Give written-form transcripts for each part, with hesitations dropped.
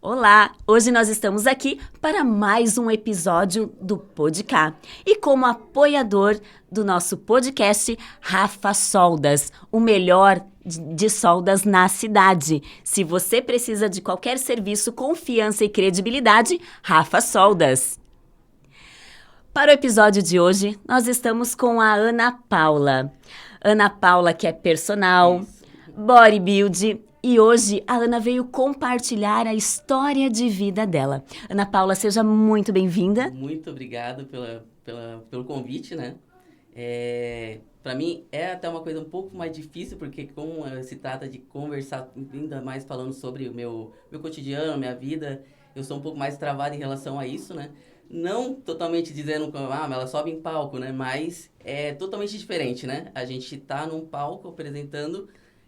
Olá! Hoje nós estamos aqui para mais um episódio do Podcast. E como apoiador do nosso podcast, Rafa Soldas, o melhor de soldas na cidade. Se você precisa de qualquer serviço, confiança e credibilidade, Rafa Soldas. Para o episódio de hoje, nós estamos com a Ana Paula. Ana Paula, que é personal, bodybuilding. E hoje a Ana veio compartilhar a história de vida dela. Ana Paula, seja muito bem-vinda. Muito obrigado pelo convite, né? Para mim é até uma coisa um pouco mais difícil, porque como se trata de conversar, ainda mais falando sobre o meu cotidiano, minha vida, eu sou um pouco mais travado em relação a isso, né? Não totalmente dizendo que ela sobe em palco, né? Mas é totalmente diferente, né? A gente tá num palco apresentando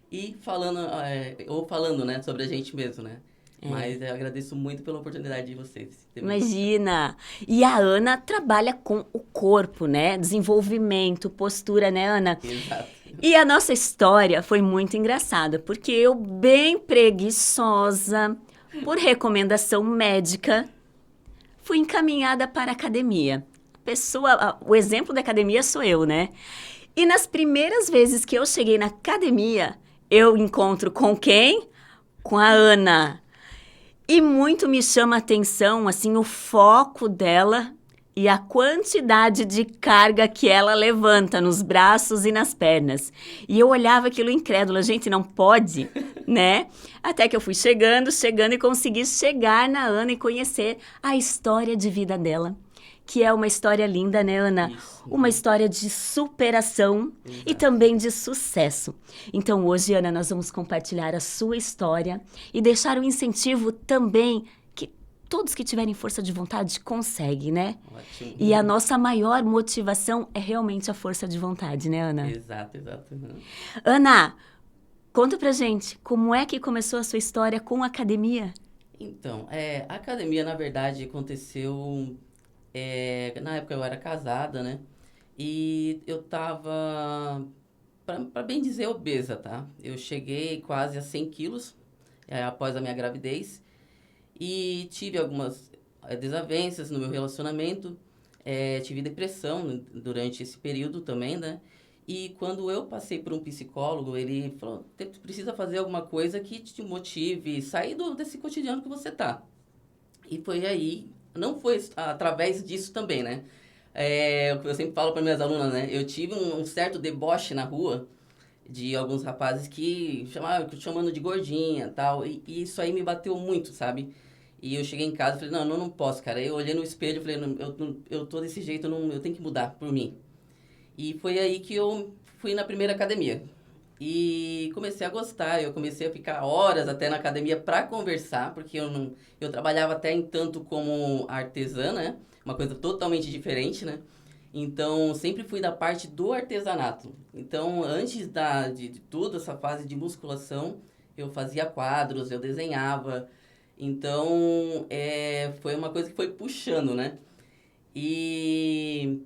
e falando, né, sobre a gente mesmo, né? Mas eu agradeço muito pela oportunidade de vocês. Imagina! E a Ana trabalha com o corpo, né? Desenvolvimento, postura, né, Ana? Exato. E a nossa história foi muito engraçada, porque eu, bem preguiçosa, por recomendação médica, fui encaminhada para a academia. O exemplo da academia sou eu, né? E nas primeiras vezes que eu cheguei na academia, eu encontro com quem? Com a Ana. E muito me chama a atenção, assim, o foco dela e a quantidade de carga que ela levanta nos braços e nas pernas. E eu olhava aquilo incrédula, gente, não pode, né? Até que eu fui chegando e consegui chegar na Ana e conhecer a história de vida dela. Que é uma história linda, né, Ana? Isso. Uma história de superação e também de sucesso. Então, hoje, Ana, nós vamos compartilhar a sua história e deixar um incentivo também que todos que tiverem força de vontade conseguem, né? Ótimo. E a nossa maior motivação é realmente a força de vontade, né, Ana? Exato. Ana, conta pra gente, como é que começou a sua história com a academia? Então, a academia, na verdade, aconteceu... na época eu era casada, né? E eu tava, pra bem dizer, obesa, tá? Eu cheguei quase a 100 quilos após a minha gravidez. E tive algumas desavenças no meu relacionamento. Tive depressão durante esse período também, né? E quando eu passei por um psicólogo, ele falou, precisa fazer alguma coisa que te motive, sair desse cotidiano que você tá. E foi aí, não foi através disso também, né? Eu sempre falo para minhas alunas, né? Eu tive um certo deboche na rua de alguns rapazes que chamando de gordinha e tal. E isso aí me bateu muito, sabe? E eu cheguei em casa e falei, não posso, cara. Eu olhei no espelho e falei, eu tô desse jeito, eu tenho que mudar por mim. E foi aí que eu fui na primeira academia. E comecei a gostar, eu comecei a ficar horas até na academia para conversar, porque eu trabalhava até entanto como artesã, né? Uma coisa totalmente diferente, né? Então, sempre fui da parte do artesanato. Então, antes de tudo, essa fase de musculação, eu fazia quadros, eu desenhava. Então, foi uma coisa que foi puxando, né? E...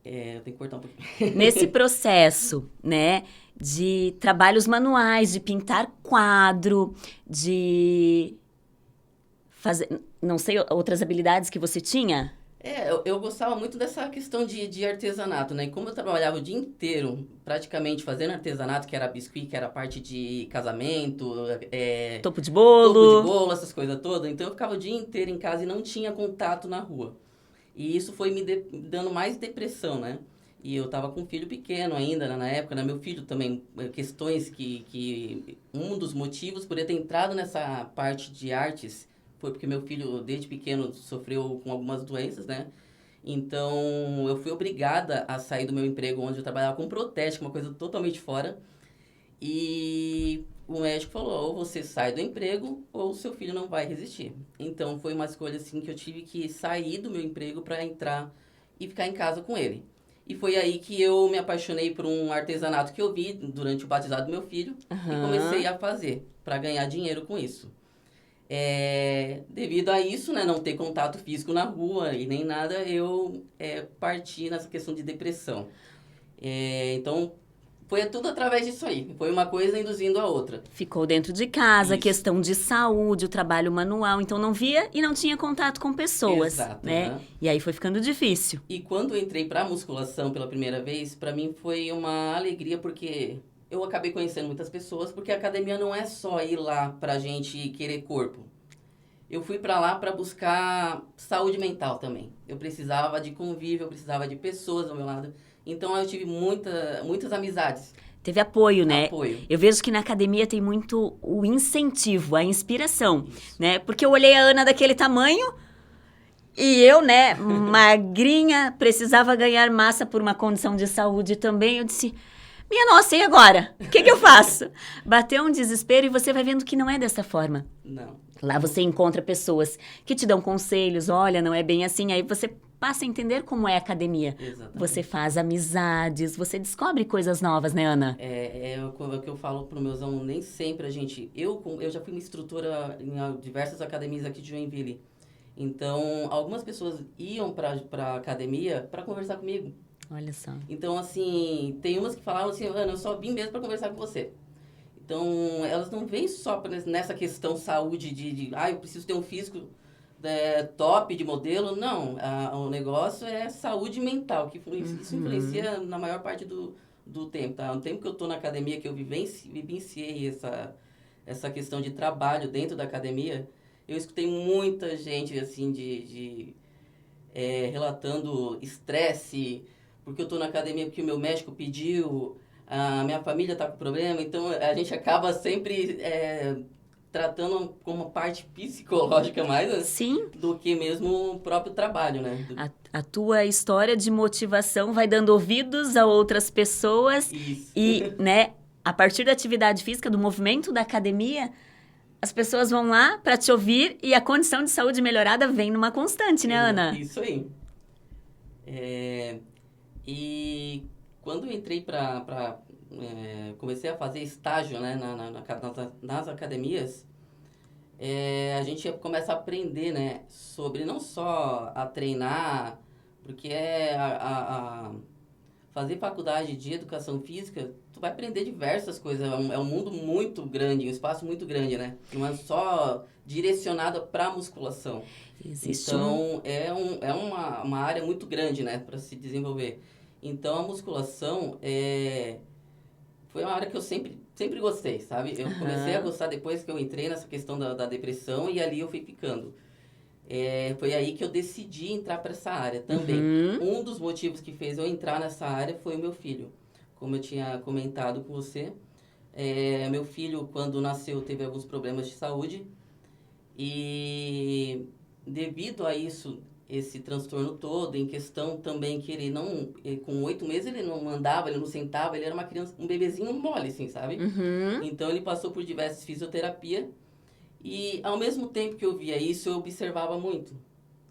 eu tenho que cortar um pouquinho. Nesse processo, né, de trabalhos manuais, de pintar quadro, de fazer, não sei, outras habilidades que você tinha? Eu gostava muito dessa questão de artesanato, né? E como eu trabalhava o dia inteiro praticamente fazendo artesanato, que era biscuit, que era parte de casamento, Topo de topo de bolo. bolo, essas coisas todas. Então eu ficava o dia inteiro em casa e não tinha contato na rua. E isso foi me dando mais depressão, né? E eu tava com um filho pequeno ainda, né, na época, né? Meu filho também, questões que... Um dos motivos por eu ter entrado nessa parte de artes foi porque meu filho, desde pequeno, sofreu com algumas doenças, né? Então, eu fui obrigada a sair do meu emprego onde eu trabalhava com protética, uma coisa totalmente fora. E o médico falou, ou você sai do emprego ou seu filho não vai resistir. Então, foi uma escolha assim que eu tive que sair do meu emprego para entrar e ficar em casa com ele. E foi aí que eu me apaixonei por um artesanato que eu vi durante o batizado do meu filho e comecei a fazer para ganhar dinheiro com isso. Devido a isso, né, não ter contato físico na rua e nem nada, eu parti nessa questão de depressão. Então, Foi tudo através disso aí. Foi uma coisa induzindo a outra. Ficou dentro de casa, Isso. questão de saúde, o trabalho manual, então não via e não tinha contato com pessoas, Exato, né? aham. E aí foi ficando difícil. E quando eu entrei pra musculação pela primeira vez, pra mim foi uma alegria porque eu acabei conhecendo muitas pessoas, porque a academia não é só ir lá pra gente querer corpo. Eu fui pra lá pra buscar saúde mental também. Eu precisava de convívio, eu precisava de pessoas ao meu lado. Então eu tive muitas amizades, Teve apoio, né? apoio. Eu vejo que na academia tem muito o incentivo, a inspiração, Isso. né? Porque eu olhei a Ana daquele tamanho e eu, né, magrinha, precisava ganhar massa por uma condição de saúde também. Eu disse, minha nossa, e agora? O que que eu faço? Bateu um desespero e você vai vendo que não é dessa forma. Não. Lá você encontra pessoas que te dão conselhos, olha, não é bem assim. Aí você passa a entender como é a academia. Exatamente. Você faz amizades, você descobre coisas novas, né, Ana? O que eu falo para os meus alunos, nem sempre a gente... Eu já fui uma instrutora em diversas academias aqui de Joinville. Então, algumas pessoas iam para academia para conversar comigo. Olha só. Então, assim, tem umas que falavam assim, Ana, eu só vim mesmo para conversar com você. Então, elas não vêm só nessa questão saúde eu preciso ter um físico top de modelo. Não, o negócio é saúde mental, que isso influencia na maior parte do tempo, tá? No tempo que eu tô na academia, que eu vivenciei essa questão de trabalho dentro da academia, eu escutei muita gente, assim, relatando estresse, porque eu tô na academia porque o meu médico pediu, a minha família tá com problema, então a gente acaba sempre tratando como parte psicológica mais, né, Sim, do que mesmo o próprio trabalho, né? a tua história de motivação vai dando ouvidos a outras pessoas Isso. e, né, a partir da atividade física, do movimento da academia, as pessoas vão lá para te ouvir e a condição de saúde melhorada vem numa constante, né, Ana? Isso aí. E quando eu entrei comecei a fazer estágio, né, nas academias, a gente começa a aprender, né, sobre não só a treinar, porque fazer faculdade de educação física, tu vai aprender diversas coisas, é um mundo muito grande, um espaço muito grande, né, não é só direcionado para musculação. Então, é uma área muito grande, né, para se desenvolver. Então, a musculação foi uma área que eu sempre gostei, sabe? Eu comecei a gostar depois que eu entrei nessa questão da depressão e ali eu fui ficando. Foi aí que eu decidi entrar para essa área também. Um dos motivos que fez eu entrar nessa área foi o meu filho. Como eu tinha comentado com você, meu filho, quando nasceu, teve alguns problemas de saúde e devido a isso, esse transtorno todo, em questão também que com 8 meses ele não andava, ele não sentava, ele era uma criança, um bebezinho mole, assim, sabe? Então ele passou por diversas fisioterapia e ao mesmo tempo que eu via isso, eu observava muito.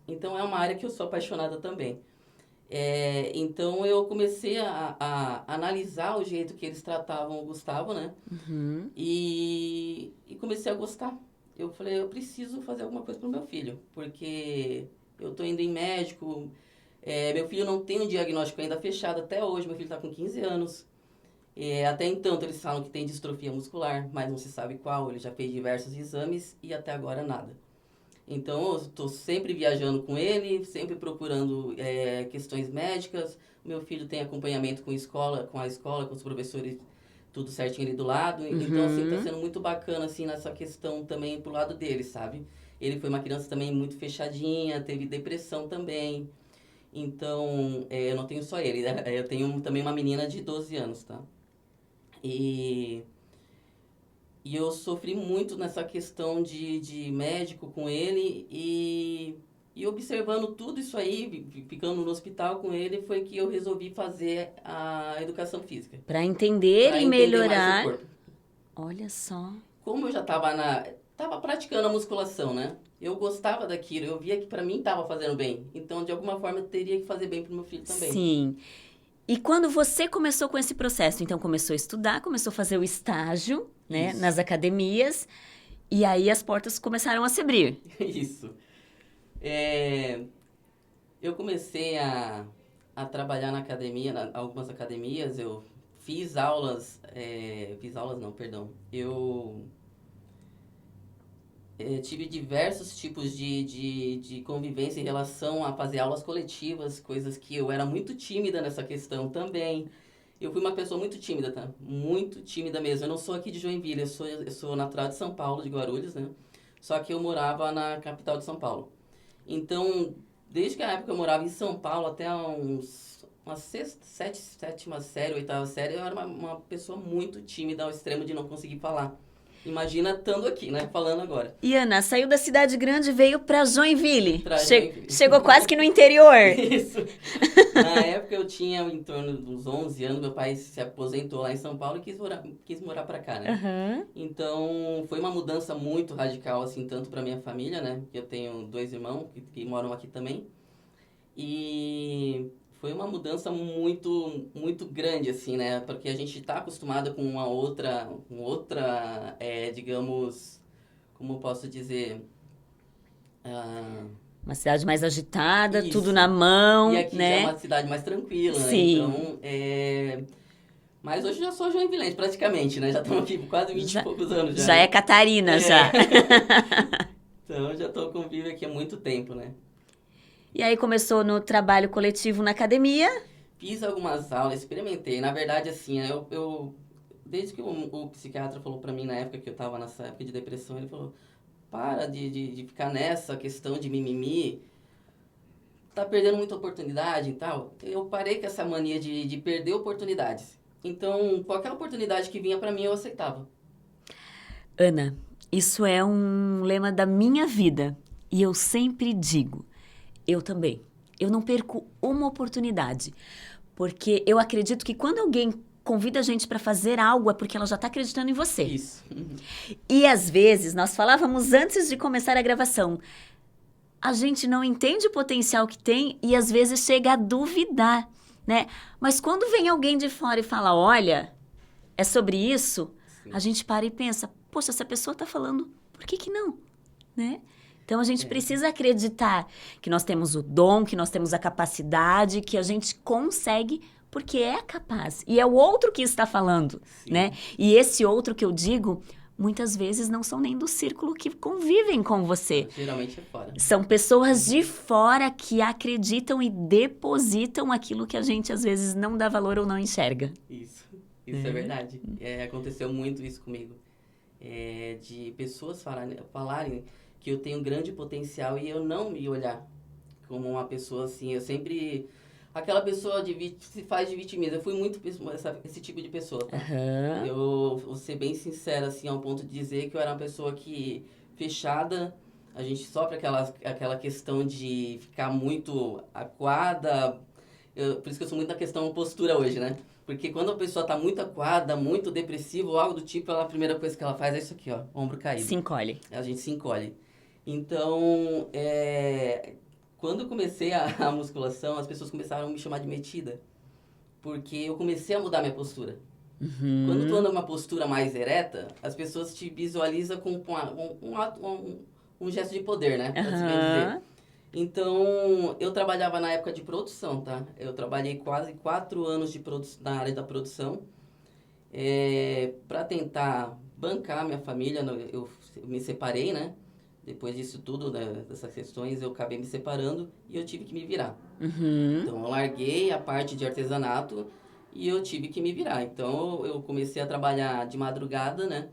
Então é uma área que eu sou apaixonada também. Então eu comecei a analisar o jeito que eles tratavam o Gustavo, né? E comecei a gostar. Eu falei, eu preciso fazer alguma coisa pro meu filho, porque eu tô indo em médico, meu filho não tem um diagnóstico ainda fechado até hoje, meu filho tá com 15 anos. Até então eles falam que tem distrofia muscular, mas não se sabe qual, ele já fez diversos exames e até agora nada. Então eu estou sempre viajando com ele, sempre procurando questões médicas. Meu filho tem acompanhamento com a escola, com os professores, tudo certinho ali do lado. Então, assim, tá sendo muito bacana, assim, nessa questão também pro lado dele, sabe? Ele foi uma criança também muito fechadinha, teve depressão também. Então, eu não tenho só ele, né? Eu tenho também uma menina de 12 anos, tá? E eu sofri muito nessa questão de médico com ele e observando tudo isso aí, ficando no hospital com ele, foi que eu resolvi fazer a educação física. Para entender Pra e entender mais o melhorar. corpo. Olha só. Como eu já tava praticando a musculação, né? Eu gostava daquilo, eu via que pra mim tava fazendo bem. Então, de alguma forma, eu teria que fazer bem pro meu filho também. Sim. E quando você começou com esse processo, então começou a estudar, começou a fazer o estágio, né, Isso. nas academias, e aí as portas começaram a se abrir. Isso. Eu comecei a trabalhar na academia, algumas academias, eu fiz aulas, não, perdão. Eu tive diversos tipos de convivência em relação a fazer aulas coletivas, coisas que eu era muito tímida nessa questão também. Eu fui uma pessoa muito tímida, tá? Muito tímida mesmo. Eu não sou aqui de Joinville, eu sou natural de São Paulo, de Guarulhos, né? Só que eu morava na capital de São Paulo. Então, desde que a época eu morava em São Paulo até uma sétima série, oitava série, eu era uma pessoa muito tímida ao extremo de não conseguir falar. Imagina estando aqui, né? Falando agora. E Ana, saiu da cidade grande e veio pra Joinville. Joinville. Chegou quase que no interior. Isso. Na época eu tinha em torno dos 11 anos, meu pai se aposentou lá em São Paulo e quis morar pra cá, né? Uhum. Então, foi uma mudança muito radical, assim, tanto pra minha família, né? Eu tenho 2 irmãos que moram aqui também. E foi uma mudança muito, muito grande, assim, né? Porque a gente tá acostumado com outra, digamos, como eu posso dizer... Uma cidade mais agitada, Isso. tudo na mão, E aqui né? já é uma cidade mais tranquila, né? Sim. Então, mas hoje eu já sou joinvilense, praticamente, né? Já estamos aqui por quase 20 e poucos anos já. Já é Catarina, já. Então, eu já estou convívio aqui há muito tempo, né? E aí começou no trabalho coletivo na academia? Fiz algumas aulas, experimentei. Na verdade, assim, desde que o psiquiatra falou pra mim na época que eu estava nessa época de depressão, ele falou, para de ficar nessa questão de mimimi, tá perdendo muita oportunidade e tal. Eu parei com essa mania de perder oportunidades. Então, qualquer oportunidade que vinha pra mim, eu aceitava. Ana, isso é um lema da minha vida. E eu sempre digo, eu também. Eu não perco uma oportunidade. Porque eu acredito que quando alguém convida a gente para fazer algo, é porque ela já está acreditando em você. Isso. E às vezes, nós falávamos antes de começar a gravação, a gente não entende o potencial que tem e às vezes chega a duvidar, né? Mas quando vem alguém de fora e fala, olha, é sobre isso, Sim. A gente para e pensa, poxa, essa pessoa está falando, por que não, né? Então, a gente precisa acreditar que nós temos o dom, que nós temos a capacidade, que a gente consegue, porque é capaz. E é o outro que está falando, Sim. né? E esse outro que eu digo, muitas vezes não são nem do círculo que convivem com você. Geralmente é fora. São pessoas de fora que acreditam e depositam aquilo que a gente, às vezes, não dá valor ou não enxerga. Isso é verdade. Aconteceu muito isso comigo. De pessoas falarem que eu tenho grande potencial e eu não me olhar como uma pessoa assim. Eu sempre... Aquela pessoa se faz de vitimista. Eu fui muito esse tipo de pessoa, tá? Uhum. Eu vou ser bem sincera, assim, ao ponto de dizer que eu era uma pessoa que... fechada. A gente sofre aquela questão de ficar muito acuada. Por isso que eu sou muito na questão postura hoje, né? Porque quando a pessoa tá muito acuada, muito depressiva ou algo do tipo, a primeira coisa que ela faz é isso aqui, ó. Ombro caído. Se encolhe. A gente se encolhe. Então, quando eu comecei a musculação, as pessoas começaram a me chamar de metida. Porque eu comecei a mudar minha postura. Uhum. Quando tu anda numa postura mais ereta, as pessoas te visualizam com um gesto de poder, né? Pra se bem dizer. Então, eu trabalhava na época de produção, tá? Eu trabalhei quase 4 anos na área da produção. Para tentar bancar minha família, eu me separei, né? Depois disso tudo, né, dessas questões, eu acabei me separando e eu tive que me virar. Uhum. Então, eu larguei a parte de artesanato e eu tive que me virar. Então, eu comecei a trabalhar de madrugada, né?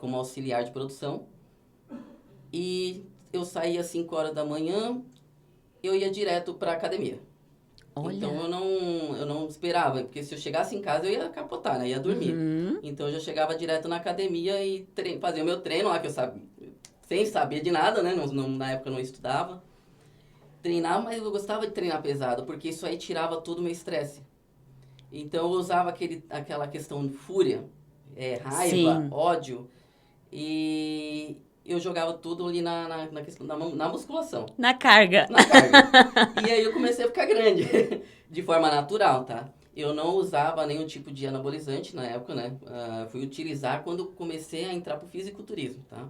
Como auxiliar de produção. E eu saía às 5 horas da manhã, eu ia direto para academia. Olha. Então, eu não esperava, porque se eu chegasse em casa, eu ia capotar, né? Ia dormir. Uhum. Então, eu já chegava direto na academia e fazia o meu treino lá, que eu sabia, sem saber de nada, né? Na época eu não estudava. Treinava, mas eu gostava de treinar pesado, porque isso aí tirava todo o meu estresse. Então, eu usava aquela questão de fúria, raiva, Sim. ódio, e eu jogava tudo ali na questão, na musculação. Na carga. Na carga. E aí eu comecei a ficar grande, de forma natural, tá? Eu não usava nenhum tipo de anabolizante na época, né? Fui utilizar quando comecei a entrar pro fisiculturismo, tá?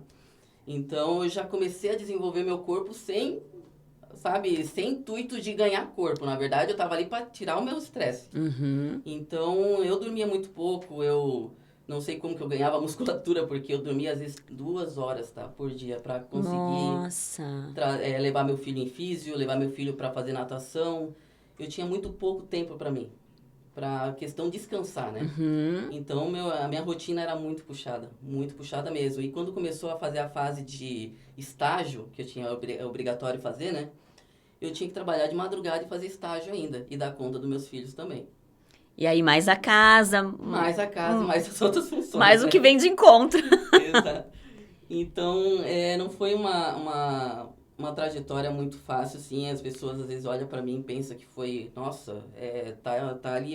Então eu já comecei a desenvolver meu corpo sem sabe, sem intuito de ganhar corpo. Na verdade, eu tava ali para tirar o meu estresse. Uhum. Então, eu dormia muito pouco, eu não sei como que eu ganhava musculatura, porque eu dormia às vezes 2 horas, tá, por dia, para conseguir Nossa. levar meu filho em físio, levar meu filho para fazer natação. Eu tinha muito pouco tempo para mim, para questão de descansar, né? Uhum. Então, a minha rotina era muito puxada mesmo. E quando começou a fazer a fase de estágio, que eu tinha obrigatório fazer, né? Eu tinha que trabalhar de madrugada e fazer estágio ainda, e dar conta dos meus filhos também. E aí mais a casa, Mais a casa, mais as outras funções, mais o né? que vem de encontro. Exato. Então, não foi uma trajetória muito fácil, assim. As pessoas às vezes olham pra mim e pensam que foi, nossa, tá ali,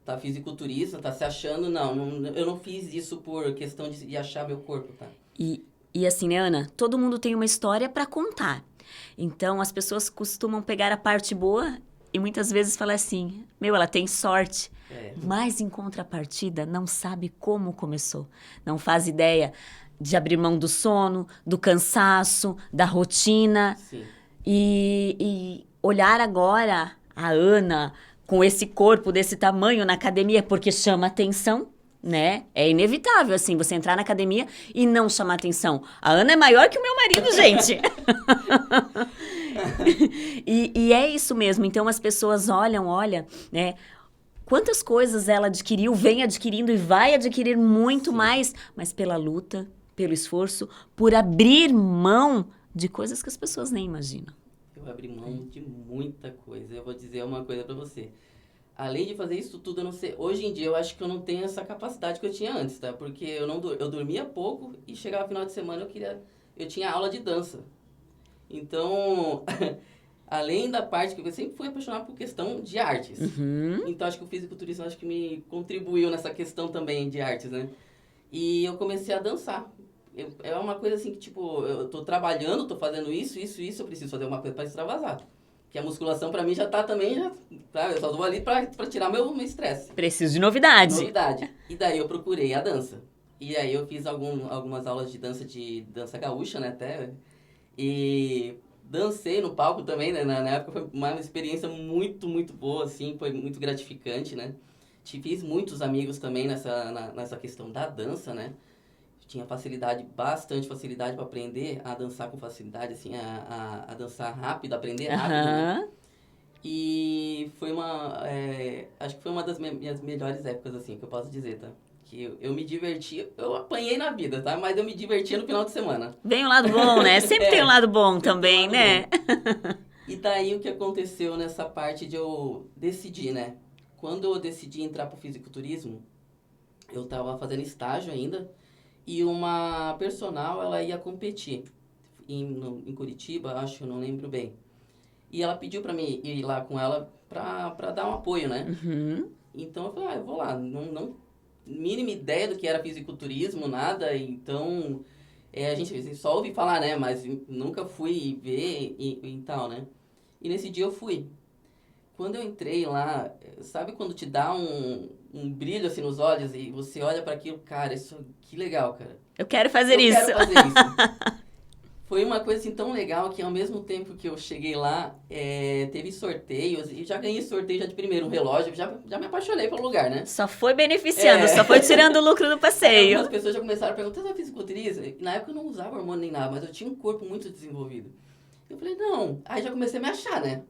tá fisiculturista, tá se achando. Não, eu não fiz isso por questão de achar meu corpo, tá? E assim, né, Ana? Todo mundo tem uma história para contar. Então, as pessoas costumam pegar a parte boa e muitas vezes falar assim: meu, ela tem sorte. É, Mas em contrapartida, não sabe como começou. Não faz ideia de abrir mão do sono, do cansaço, da rotina. sim. E olhar agora a Ana com esse corpo desse tamanho na academia, porque chama atenção, né? É inevitável, assim, você entrar na academia e não chamar atenção. A Ana é maior que o meu marido, gente. E é isso mesmo. Então as pessoas olham, né? Quantas coisas ela adquiriu, vem adquirindo e vai adquirir muito Sim. mais, mas pela luta, pelo esforço, por abrir mão de coisas que as pessoas nem imaginam. Eu abri mão de muita coisa. Eu vou dizer uma coisa pra você. Além de fazer isso tudo, eu não sei. Hoje em dia eu acho que eu não tenho essa capacidade que eu tinha antes, tá? Porque eu dormia pouco e chegava final de semana eu tinha aula de dança. Então, além da parte que eu sempre fui apaixonado por questão de artes. Uhum. Então acho que o fisiculturismo acho que me contribuiu nessa questão também de artes, né? E eu comecei a dançar. É uma coisa assim que, tipo, eu tô trabalhando, tô fazendo isso, eu preciso fazer uma coisa para extravasar. Que a musculação pra mim já tá também, tá? Eu só vou ali pra tirar meu estresse. Preciso de novidade. Novidade. E daí eu procurei a dança. E aí eu fiz algumas aulas de dança gaúcha, né, até. E dancei no palco também, né, na época foi uma experiência muito boa, assim, foi muito gratificante, né. Fiz muitos amigos também nessa questão da dança, né. Tinha bastante facilidade para aprender a dançar com facilidade, assim, a dançar rápido, aprender rápido, né. Aham. E foi acho que foi uma das minhas melhores épocas, assim, que eu posso dizer, tá? Que eu me diverti, eu apanhei na vida, tá? Mas eu me divertia no final de semana. Vem o lado bom, né? Sempre tem um lado bom Sempre tem um também, lado né? bom. E daí o que aconteceu nessa parte de eu decidir, né? Quando eu decidi entrar pro fisiculturismo, eu tava fazendo estágio ainda, e uma personal, ela ia competir em Curitiba, acho, eu não lembro bem. E ela pediu pra mim ir lá com ela pra dar um apoio, né? Uhum. Então eu falei, eu vou lá. Não mínima ideia do que era fisiculturismo, nada. Então, a gente assim, só ouvi falar, né? Mas nunca fui ver e tal, né? E nesse dia eu fui. Quando eu entrei lá, sabe quando te dá um brilho assim nos olhos e você olha para aquilo, cara, que legal, cara. Eu quero fazer Eu isso. quero fazer isso. Foi uma coisa assim tão legal que ao mesmo tempo que eu cheguei lá, teve sorteios e já ganhei sorteio já de primeiro, um relógio, já me apaixonei pelo lugar, né? Só foi beneficiando, É. só foi tirando o lucro do Aí passeio. algumas pessoas já começaram a perguntar, você é fisiculturista? Na época eu não usava hormônio nem nada, mas eu tinha um corpo muito desenvolvido. Eu falei, não. Aí já comecei a me achar, né?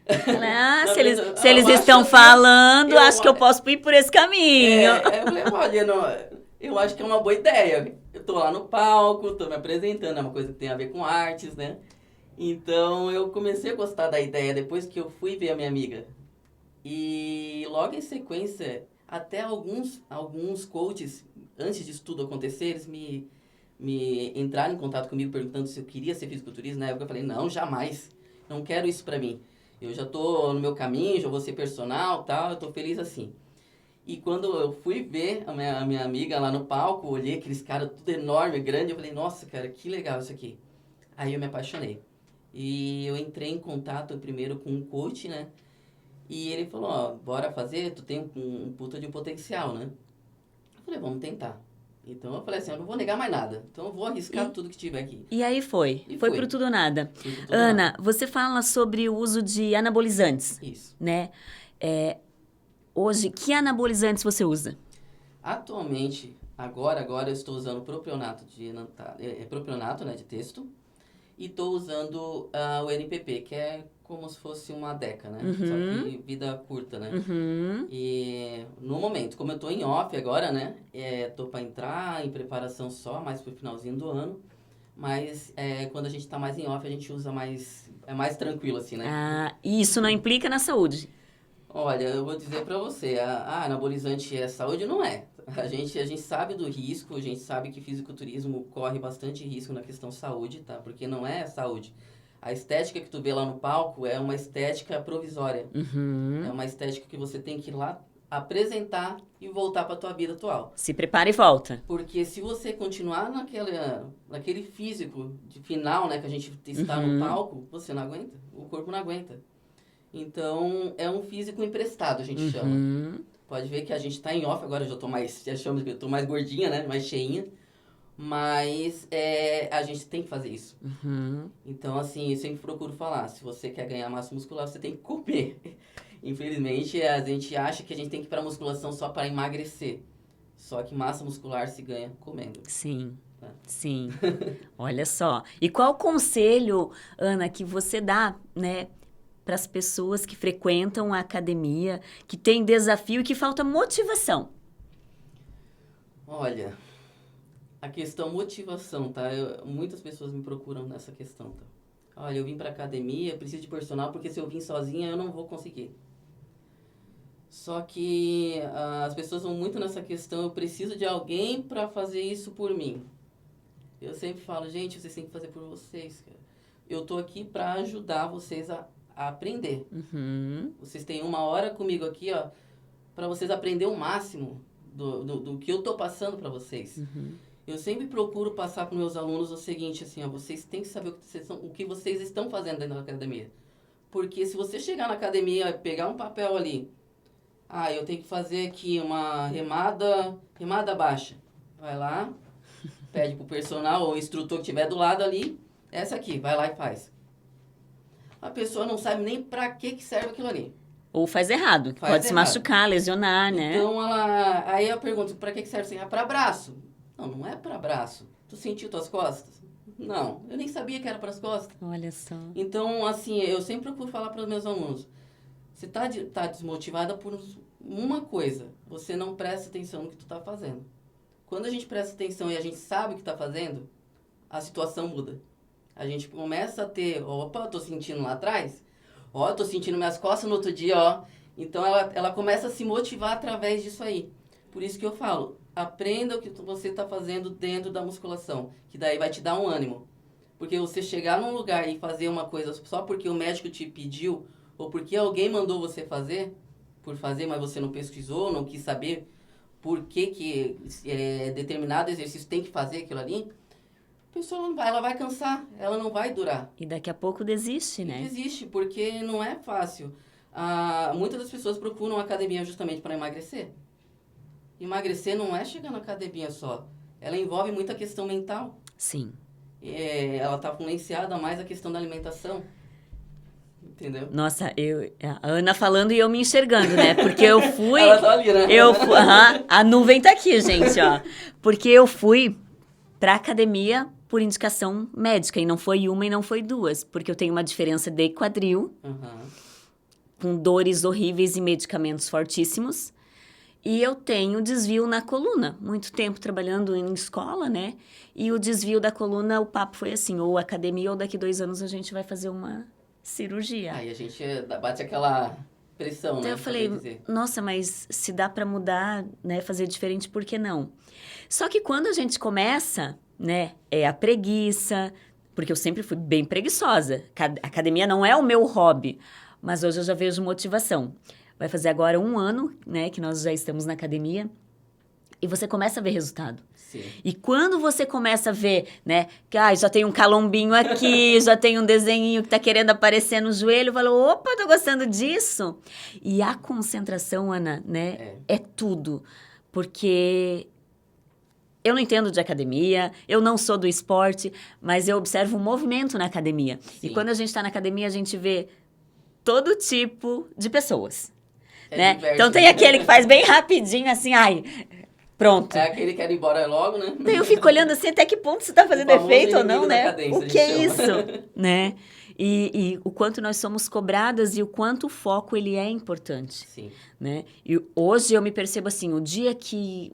Ah, Já se eles, pensei, se eles eu estão acho que falando, eu- acho que eu posso ir por esse caminho. eu falei, olha, não, eu acho que é uma boa ideia. Eu tô lá no palco, tô me apresentando, é uma coisa que tem a ver com artes, né? Então eu comecei a gostar da ideia depois que eu fui ver a minha amiga. E logo em sequência, até alguns coaches, antes disso tudo acontecer, eles me entraram em contato comigo perguntando se eu queria ser fisiculturista. Na época eu falei, não, jamais. Não quero isso pra mim. Eu já tô no meu caminho, já vou ser personal, tal, eu tô feliz assim. E quando eu fui ver a minha amiga lá no palco, olhei aqueles caras tudo enorme, grande, eu falei, nossa, cara, que legal isso aqui. Aí eu me apaixonei. E eu entrei em contato primeiro com um coach, né? E ele falou, ó, bora fazer, tu tem um puta de um potencial, né? Eu falei, vamos tentar. Então eu falei assim, eu não vou negar mais nada. Então eu vou arriscar tudo que tiver aqui. E aí foi. E Foi foi. pro tudo ou nada. Fui pro tudo ou Ana, nada. você fala sobre o uso de anabolizantes, Isso. né? Hoje, que anabolizantes você usa? Atualmente, agora eu estou usando propionato propionato, né, de texto. E estou usando o NPP, que é como se fosse uma Deca, né? Só que vida curta, né? Uhum. E no momento, como eu tô em off agora, né? Tô para entrar em preparação só, mais pro finalzinho do ano. Mas quando a gente tá mais em off, a gente usa mais... É mais tranquilo, assim, né? Ah, e isso não implica na saúde. Olha, eu vou dizer pra você, anabolizante é saúde? Não é. A gente sabe do risco, a gente sabe que fisiculturismo corre bastante risco na questão saúde, tá? Porque não é saúde. A estética que tu vê lá no palco é uma estética provisória. Uhum. É uma estética que você tem que ir lá apresentar e voltar pra tua vida atual. Se prepara e volta. Porque se você continuar naquele físico de final, né, que a gente está no palco, você não aguenta. O corpo não aguenta. Então, é um físico emprestado, a gente chama. Pode ver que a gente tá em off agora, já achamos que eu tô mais gordinha, né? Mais cheinha. Mas a gente tem que fazer isso. Então, assim, eu sempre procuro falar, se você quer ganhar massa muscular, você tem que comer. Infelizmente, a gente acha que a gente tem que ir pra musculação só para emagrecer. Só que massa muscular se ganha comendo. Sim, sim. Olha só. E qual o conselho, Ana, que você dá, né, para as pessoas que frequentam a academia, que tem desafio e que falta motivação? Olha, a questão motivação, tá? Muitas pessoas me procuram nessa questão, tá? Olha, eu vim pra academia, preciso de personal, porque se eu vim sozinha, eu não vou conseguir. Só que as pessoas vão muito nessa questão, eu preciso de alguém pra fazer isso por mim. Eu sempre falo, gente, vocês têm que fazer por vocês, cara. Eu tô aqui pra ajudar vocês a aprender. Vocês têm 1 hora comigo aqui, ó, pra vocês aprenderem o máximo do que eu tô passando pra vocês. Eu sempre procuro passar para meus alunos o seguinte, assim, ó, vocês têm que saber o que vocês estão fazendo dentro da academia. Porque se você chegar na academia e pegar um papel ali, eu tenho que fazer aqui uma remada baixa. Vai lá, pede pro personal ou instrutor que estiver do lado ali, essa aqui, vai lá e faz. A pessoa não sabe nem pra que serve aquilo ali. Ou faz errado, pode se machucar, lesionar, né? Então, aí eu pergunto, pra que serve assim? Pra braço. Não é pra braço. Tu sentiu tuas costas? Não, eu nem sabia que era pras costas. Olha só. Então, assim, eu sempre procuro falar para os meus alunos, você tá desmotivada por uma coisa, você não presta atenção no que tu tá fazendo. Quando a gente presta atenção e a gente sabe o que tá fazendo, a situação muda. A gente começa a ter, opa, eu tô sentindo lá atrás, eu tô sentindo minhas costas no outro dia, ó. Então, ela começa a se motivar através disso aí. Por isso que eu falo, aprenda o que você está fazendo dentro da musculação, que daí vai te dar um ânimo. Porque você chegar num lugar e fazer uma coisa só porque o médico te pediu, ou porque alguém mandou você fazer, por fazer, mas você não pesquisou, não quis saber por que determinado exercício tem que fazer aquilo ali, a pessoa não vai, ela vai cansar, ela não vai durar. E daqui a pouco desiste, né? Desiste, porque não é fácil. Muitas das pessoas procuram a academia justamente para emagrecer. Emagrecer não é chegar na academia só. Ela envolve muita questão mental. Sim. Ela está influenciada mais a questão da alimentação. Entendeu? Nossa, a Ana falando e eu me enxergando, né? Porque eu fui... Ela tá ali, né? A nuvem tá aqui, gente, ó. Porque eu fui pra academia por indicação médica. E não foi uma e não foi duas. Porque eu tenho uma diferença de quadril, com dores horríveis e medicamentos fortíssimos. E eu tenho desvio na coluna. Muito tempo trabalhando em escola, né? E o desvio da coluna, o papo foi assim, ou academia ou daqui 2 anos a gente vai fazer uma cirurgia. Aí a gente bate aquela pressão, então né? Eu falei, nossa, mas se dá para mudar, né? Fazer diferente, por que não? Só que quando a gente começa, né? É a preguiça, porque eu sempre fui bem preguiçosa. Academia não é o meu hobby, mas hoje eu já vejo motivação. Vai fazer agora 1 ano, né, que nós já estamos na academia. E você começa a ver resultado. Sim. E quando você começa a ver, né, que já tem um calombinho aqui, já tem um desenhinho que tá querendo aparecer no joelho, falou, opa, tô gostando disso. E a concentração, Ana, né, é tudo. Porque eu não entendo de academia, eu não sou do esporte, mas eu observo o movimento na academia. Sim. E quando a gente está na academia, a gente vê todo tipo de pessoas, É né? diverso, Então tem né? aquele que faz bem rapidinho, assim, ai, pronto. É aquele que quer ir embora logo, né? Daí eu fico olhando assim, até que ponto isso tá fazendo O famoso efeito ou não, inimigo da né? cadência, O a que é gente isso, chama. né? E o quanto nós somos cobradas e o quanto o foco ele é importante, Sim. né? E hoje eu me percebo assim, o dia que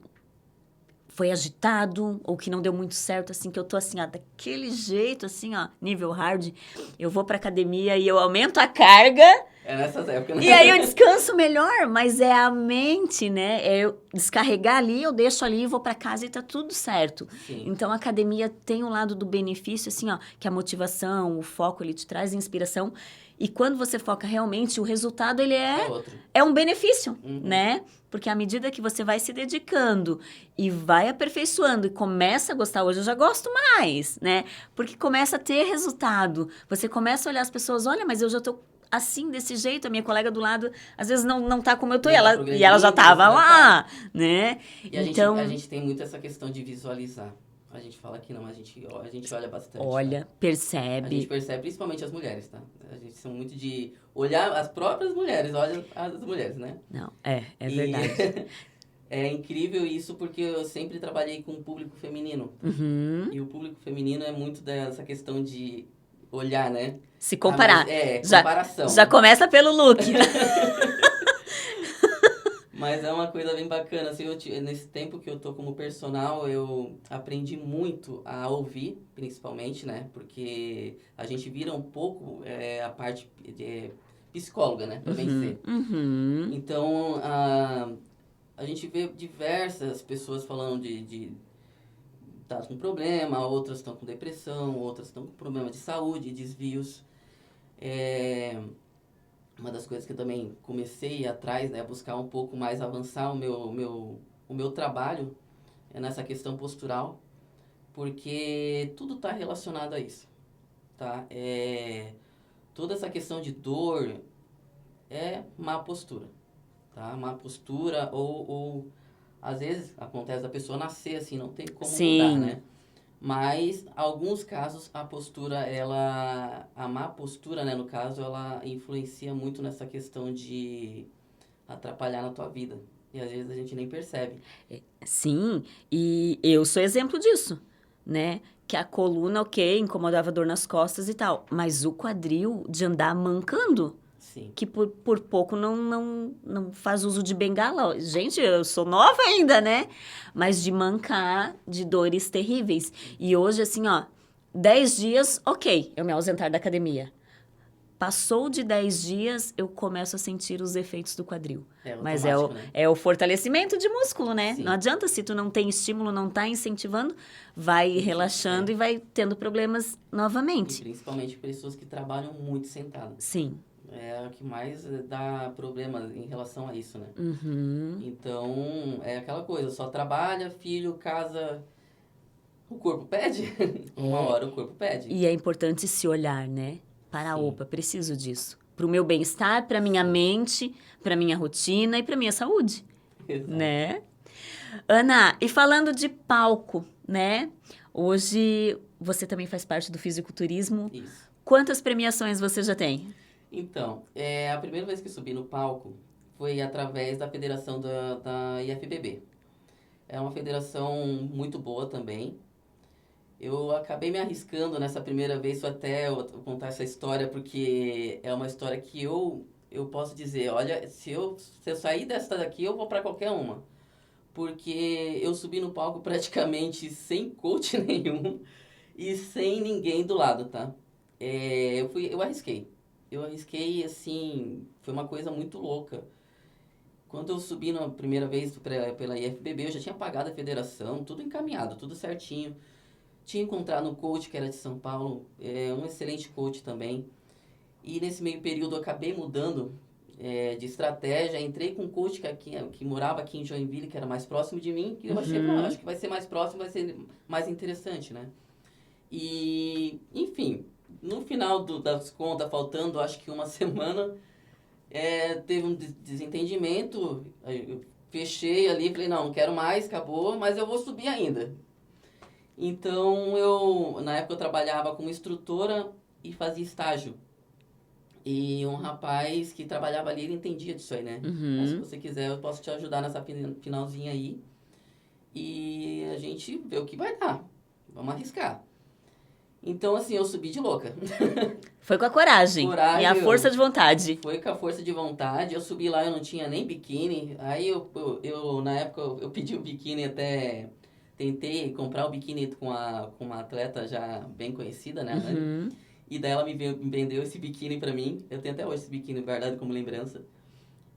foi agitado ou que não deu muito certo, assim, que eu tô assim, ó, daquele jeito, assim, ó, nível hard, eu vou pra academia e eu aumento a carga É nessas épocas, né? e aí eu descanso melhor, mas é a mente, né? É eu descarregar ali, eu deixo ali, vou pra casa e tá tudo certo. Sim. Então a academia tem um lado do benefício, assim, ó, que a motivação, o foco, ele te traz inspiração. E quando você foca realmente, o resultado, ele É outro. é um benefício, Uhum. né? Porque à medida que você vai se dedicando e vai aperfeiçoando e começa a gostar, hoje eu já gosto mais, né? Porque começa a ter resultado. Você começa a olhar as pessoas, olha, mas eu já tô assim, desse jeito, a minha colega do lado, às vezes não tá como eu tô, Não tá e ela já progredindo, tava você já tá. lá, né? E Então, a gente tem muito essa questão de visualizar. A gente fala que não, a gente olha bastante, olha, tá? A gente percebe. percebe, principalmente as mulheres, tá? A gente são muito de olhar as próprias mulheres, olha as mulheres, né? Não, é E verdade. é incrível isso porque eu sempre trabalhei com o público feminino. Uhum. E o público feminino é muito dessa questão de olhar, né? Se comparar. Já, Comparação, já né? começa pelo look. Mas é uma coisa bem bacana, assim, nesse tempo que eu tô como personal, eu aprendi muito a ouvir, principalmente, né? Porque a gente vira um pouco a parte de psicóloga, né? Pra bem ser. Uhum. Então, a gente vê diversas pessoas falando de tá com problema, outras estão com depressão, outras estão com problema de saúde, desvios. Uma das coisas que eu também comecei a ir atrás, né, buscar um pouco mais avançar o meu trabalho é nessa questão postural, porque tudo está relacionado a isso, tá? Toda essa questão de dor é má postura, tá? Má postura ou às vezes acontece da pessoa nascer assim, não tem como mudar, Sim. né? Mas, alguns casos, a má postura, né, no caso, ela influencia muito nessa questão de atrapalhar na tua vida. E às vezes a gente nem percebe. Sim, e eu sou exemplo disso, né? Que a coluna, ok, incomodava dor nas costas e tal, mas o quadril de andar mancando, Sim. que por pouco não faz uso de bengala. Gente, eu sou nova ainda, né? Mas de mancar, de dores terríveis. E hoje, assim, ó, 10 dias, ok, eu me ausentar da academia. Passou de 10 dias, eu começo a sentir os efeitos do quadril. É Mas automático, né? é o fortalecimento de músculo, né? Sim. Não adianta, se tu não tem estímulo, não tá incentivando, vai relaxando e vai tendo problemas E novamente. principalmente pessoas que trabalham muito sentadas. Sim. É o que mais dá problema em relação a isso, né? Uhum. Então, é aquela coisa, só trabalha, filho, casa, o corpo pede. Uma hora o corpo pede. E é importante se olhar, né? Para, Sim. opa, preciso disso. Para o meu bem-estar, para minha mente, para minha rotina e para minha saúde, Exato. né? Ana, e falando de palco, né? Hoje você também faz parte do fisiculturismo. Isso. Quantas premiações você já tem? Então, a primeira vez que eu subi no palco foi através da federação da IFBB. É uma federação muito boa também. Eu acabei me arriscando nessa primeira vez, só até eu contar essa história, porque é uma história que eu posso dizer, olha, se eu sair dessa daqui, eu vou para qualquer uma. Porque eu subi no palco praticamente sem coach nenhum e sem ninguém do lado, tá? Eu arrisquei. Eu arrisquei, assim, foi uma coisa muito louca. Quando eu subi na primeira vez pela IFBB, eu já tinha pagado a federação, tudo encaminhado, tudo certinho. Tinha encontrado um coach que era de São Paulo, um excelente coach também. E nesse meio período eu acabei mudando de estratégia. Entrei com um coach que morava aqui em Joinville, que era mais próximo de mim. Que eu achei, não, acho que vai ser mais próximo, vai ser mais interessante, né? E, enfim, no final das contas, faltando acho que uma semana, teve um desentendimento. Eu fechei ali, falei, não quero mais, acabou, mas eu vou subir ainda. Então, na época eu trabalhava como instrutora e fazia estágio. E um rapaz que trabalhava ali, ele entendia disso aí, né? Mas se Uhum. você quiser, eu posso te ajudar nessa finalzinha aí. E a gente vê o que vai dar. Vamos arriscar. Então, assim, eu subi de louca. Foi com a coragem e a Coragem, força de vontade. foi com a força de vontade. Eu subi lá, eu não tinha nem biquíni. Aí, na época, eu pedi o biquíni até... Tentei comprar o biquíni com uma atleta já bem conhecida, né, a Nani? Uhum. E daí ela me vendeu esse biquíni pra mim. Eu tenho até hoje esse biquíni guardado como lembrança.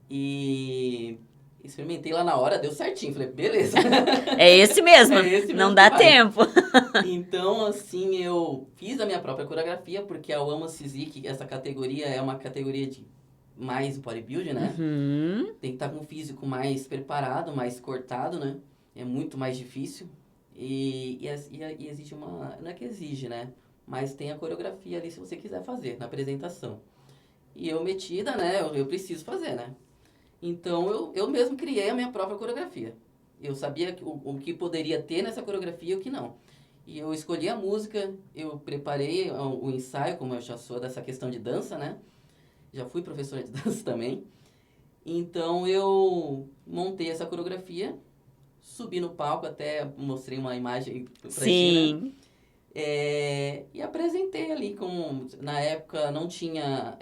E experimentei lá na hora, deu certinho. Falei, beleza. É esse mesmo. É esse Não mesmo que dá vai. tempo. Então, assim, eu fiz a minha própria coreografia, porque a Wama Physique, essa categoria é uma categoria de mais bodybuilding, né? Uhum. Tem que estar com o físico mais preparado, mais cortado, né? É muito mais difícil. E exige uma... Não é que exige, né? Mas tem a coreografia ali se você quiser fazer, na apresentação. E eu metida, né? Eu preciso fazer, né? Então, eu mesmo criei a minha própria coreografia. Eu sabia o que poderia ter nessa coreografia e o que não. E eu escolhi a música, eu preparei o ensaio, como eu já sou dessa questão de dança, né? Já fui professora de dança também. Então, eu montei essa coreografia, subi no palco, até mostrei uma imagem pra ti, né? Sim. E apresentei ali na época não tinha